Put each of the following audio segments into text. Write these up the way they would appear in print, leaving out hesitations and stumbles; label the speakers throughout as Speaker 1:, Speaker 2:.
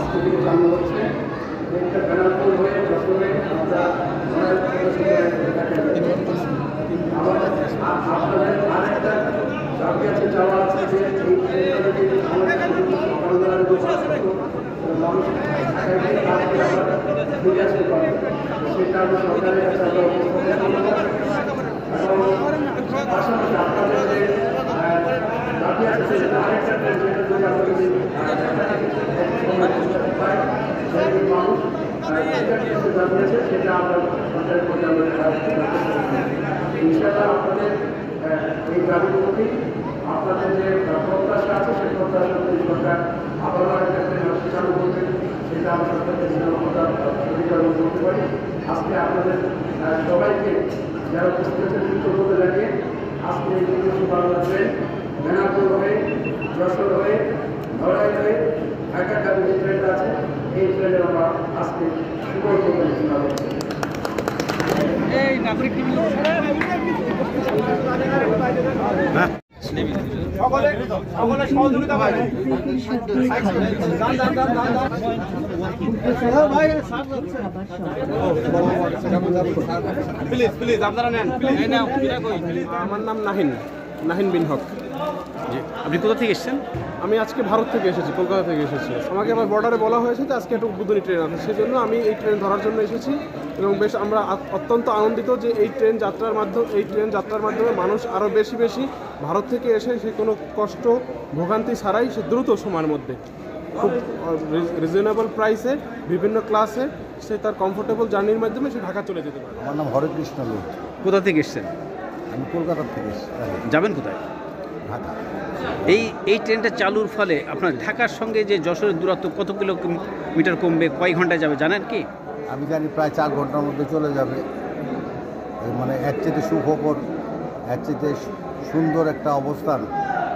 Speaker 1: আজকে থেকে চালু হচ্ছে। ট্রেনটা বেনারপুর হয়ে যশোরে আমরা আপনাদের আরেকটা দাবি আছে, চাওয়া আছে যে এই ট্রেনটা যদি মানুষ ফিরে আসতে পারে, সেটা আমরা সরকারের কাছে আমরা এবং পাশাপাশি আপনাদের যে দাবি আছে সেটা আরেকটা ট্রেন যেটা যদি আপনাদের মানুষ দাবি আছে সেটা আমরা সরকারের প্রতি আমাদের ইনশাআল্লাহ আপনাদের এই দাবির প্রতি আপনাদের যে প্রত্যাশা আছে সেই প্রত্যাশা যদি সরকার আবারও আরেকটা ট্রেন চালু করবে সেটা আমরা সরকারকে অধিকারণ করতে পারি। আজকে আপনাদের সবাইকে যারা উপস্থিত কৃতজ্ঞতা জানিয়ে আজকে এই বাংলা ট্রেন বেনারপুর হয়ে যশোর হয়ে নড়াইল হয়ে ঢাকাগামী যে ট্রেনটা আছে এই ট্রেনের আমরা আজকে সুপর্দ করেছিলাম। এই নাগরিক সকলে সহযোগিতা পাবে। প্লিজ প্লিজ আপনারা নেন।
Speaker 2: আমার নাম নাহিন বিন হক।
Speaker 3: জি, আপনি কোথা থেকে এসেছেন?
Speaker 2: আমি আজকে ভারত থেকে এসেছি, কলকাতা থেকে এসেছি। আমাকে আবার বর্ডারে বলা হয়েছে যে আজকে একটা উদ্বোধনী ট্রেন আছে, সেই জন্য আমি এই ট্রেন ধরার জন্য এসেছি এবং বেশ আমরা অত্যন্ত আনন্দিত যে এই ট্রেন যাত্রার মাধ্যমে মানুষ আরও বেশি ভারত থেকে এসে সে কোনো কষ্ট ভোগান্তি ছাড়াই সে দ্রুত সময়ের মধ্যে খুব রিজনেবল প্রাইসে বিভিন্ন ক্লাসে সে তার কমফোর্টেবল জার্নির মাধ্যমে সে ঢাকা চলে যেতে পারে।
Speaker 4: আমার নাম হরেকৃষ্ণ লোক।
Speaker 3: কোথা থেকে এসেছেন?
Speaker 4: আমি কলকাতা থেকে এসেছি।
Speaker 3: যাবেন কোথায়?
Speaker 4: ঢাকা।
Speaker 3: এই ট্রেনটা চালুর ফলে আপনার ঢাকার সঙ্গে যে যশোরের দূরত্ব কত কিলোমিটার কমবে, কয় ঘন্টায় যাবে জানেন কি?
Speaker 4: আমি জানি প্রায় 4 ঘন্টার মধ্যে চলে যাবে। মানে এর চেয়ে সুখবর, এর চেয়ে সুন্দর একটা অবস্থান,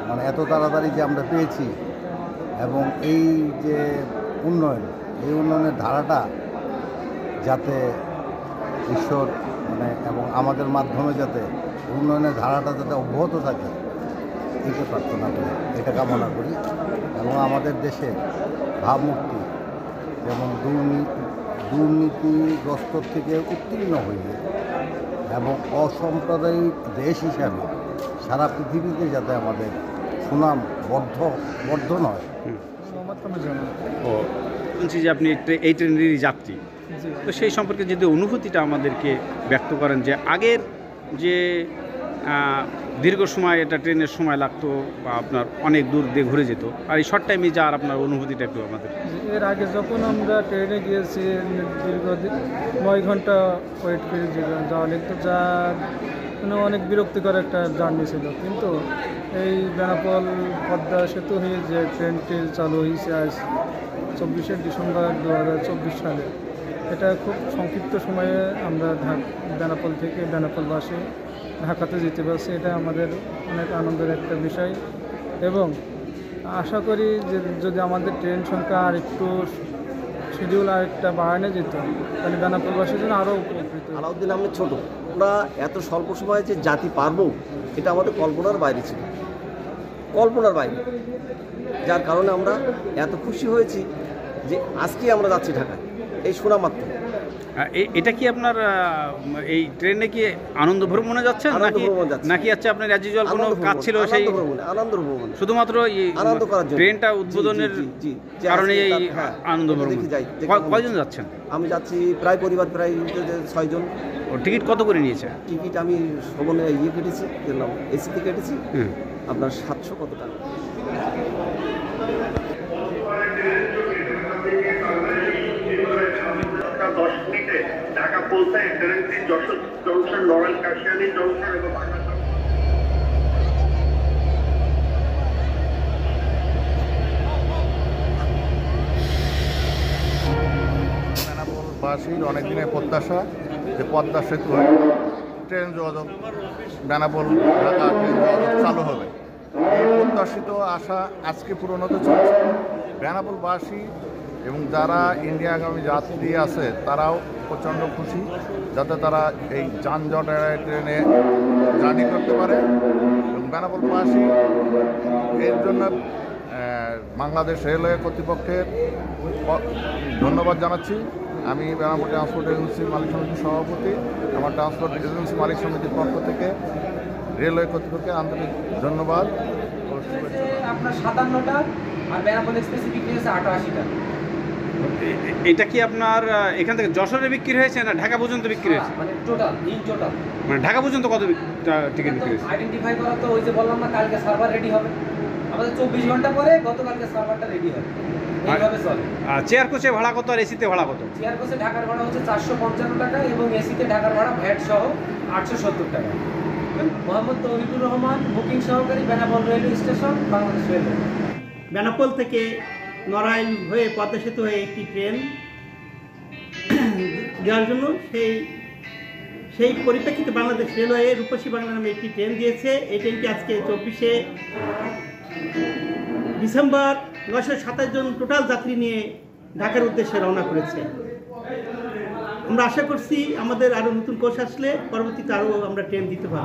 Speaker 4: মানে এত তাড়াতাড়ি যে আমরা পেয়েছি এবং এই যে এই উন্নয়নের ধারাটা যাতে ঈশ্বর মানে এবং আমাদের মাধ্যমে যাতে উন্নয়নের ধারাটা যাতে অব্যাহত থাকে এটা প্রার্থনা করি, এটা কামনা করি। এবং আমাদের দেশের ভাবমূর্তি যেমন দুর্নীতিগ্রস্ত থেকে উত্তীর্ণ হয়ে এবং অসাম্প্রদায়িক দেশ হিসাবে সারা পৃথিবীতে যাতে আমাদের সুনাম বর্ধন হয়।
Speaker 3: ও বলছি যে আপনি এই ট্রেনেরই যাত্রী, তো সেই সম্পর্কে যদি অনুভূতিটা আমাদেরকে ব্যক্ত করেন যে আগের যে দীর্ঘ সময় এটা ট্রেনের সময় লাগতো বা আপনার অনেক দূর দিয়ে ঘুরে যেত, আর এই শর্ট টাইমে যাওয়ার আপনার অনুভূতিটা একটু আমাদের।
Speaker 2: এর আগে যখন আমরা ট্রেনে গিয়েছি দীর্ঘদিন 9 ঘন্টা ওয়েট করে যাওয়া লাগতো, যা মানে অনেক বিরক্তিকর একটা জার্নি ছিল। কিন্তু এই বেনাপোল পদ্মা সেতু হয়ে যে ট্রেনটি চালু হয়েছে আজ 24শে ডিসেম্বর 2024 সালে, এটা খুব সংক্ষিপ্ত সময়ে আমরা বেনাপোল থেকে বেনাপোলবাসী ঢাকাতে যেতে পারছি। এটা আমাদের অনেক আনন্দের একটা বিষয় এবং আশা করি যে যদি আমাদের ট্রেন সংখ্যা আর একটু শিডিউল আর একটা বাড়ানো যেত তাহলে বেনাপোলবাসীর জন্য আরও উপকৃত।
Speaker 5: আলাউদ্দিন আহমেদ ছোট, আমরা এত স্বল্প সময়ে যে জাতি পারবো এটা আমাদের কল্পনার বাইরে ছিল, যার কারণে আমরা এত খুশি হয়েছি যে আজকে আমরা যাচ্ছি ঢাকায় এই শোনা মাত্র।
Speaker 3: এটা কি আপনার এই ট্রেনে কি আনন্দ ভ্রমণে যাচ্ছেন নাকি হচ্ছে আপনার রাজ্যজল কোনো কাজ ছিল সেই
Speaker 5: আনন্দ ভ্রমণ
Speaker 3: শুধুমাত্র
Speaker 5: আনন্দ করার জন্য
Speaker 3: ট্রেনটা উদ্বোধনের কারণে এই আনন্দ ভ্রমণ? কয়জন যাচ্ছেন?
Speaker 5: আমি যাচ্ছি প্রায় পরিবার প্রায় 6 জন।
Speaker 3: টিকিট কত করে নিয়েছে?
Speaker 5: টিকিট আমি শ্রবণে কেটেছি, এসিতে কেটেছি আপনার 700 কত টাকা।
Speaker 6: ঢাকা পৌঁছায় directly Jessore junction, Narail Kashiani junction এবং
Speaker 7: বেনাপোলবাসীর অনেক দিনের প্রত্যাশা যে পদ্মা সেতু ট্রেন যোগাযোগ বেনাপোল ঢাকা ট্রেন যোগাযোগ চালু হবে। এই প্রত্যাশিত আশা আজকে পূরণ হতে চলছে। বেনাপোলবাসী এবং যারা ইন্ডিয়াগামী যাত্রী আছে তারাও প্রচণ্ড খুশি যাতে তারা এই যানজট ট্রেনে জার্নি করতে পারে এবং বেনাপোলবাসী এর জন্য বাংলাদেশ রেলওয়ে কর্তৃপক্ষের ধন্যবাদ জানাচ্ছি। আমি বেনাপোল ট্রান্সপোর্ট এজেন্সির মালিক সমিতির সভাপতি। আমার ট্রান্সপোর্ট এজেন্সি মালিক সমিতির পক্ষ থেকে রেলওয়ে কর্তৃপক্ষের আন্তরিক ধন্যবাদ ও শুভেচ্ছা।
Speaker 8: আপনার 57টা আর বেনাপোল এক্সপ্রেসে বিক্রি হয়েছে 88টা।
Speaker 3: এটা কি আপনার এখান থেকে যশোরে বিক্রি হয়েছে না ঢাকা পর্যন্ত বিক্রি হয়েছে?
Speaker 8: মানে টোটাল
Speaker 3: মানে ঢাকা পর্যন্ত কত টিকিট বিক্রি হয়েছে?
Speaker 8: আইডেন্টিফাই করা তো ওই যে বললাম না, কালকে সার্ভার রেডি হবে, আমাদের 24 ঘন্টা পরে গতকালকে সার্ভারটা রেডি হবে, এইভাবে চলে।
Speaker 3: আর চেয়ার কোচে ভাড়া কত আর এসিতে ভাড়া কত?
Speaker 8: চেয়ার কোচে ঢাকার ভাড়া হচ্ছে 455 টাকা এবং এসিতে ঢাকার ভাড়া ভ্যাট সহ 870 টাকা। মোহাম্মদ তৌহিদুর রহমান, বুকিং সহকারী, Benapole railway station, Bangladesh railway.
Speaker 9: Benapole থেকে নড়াইল হয়ে পদ্মা সেতু হয়ে একটি ট্রেন দেওয়ার জন্য সেই পরিপ্রেক্ষিতে বাংলাদেশ রেলওয়ে রূপসী বাংলা নামে একটি ট্রেন দিয়েছে। এই ট্রেনটি আজকে 24শে ডিসেম্বর 927 জন টোটাল যাত্রী নিয়ে ঢাকার উদ্দেশ্যে রওনা করেছে। আমরা আশা করছি আমাদের আরও নতুন কোচ আসলে পরবর্তীতে আরও আমরা ট্রেন দিতে পারব।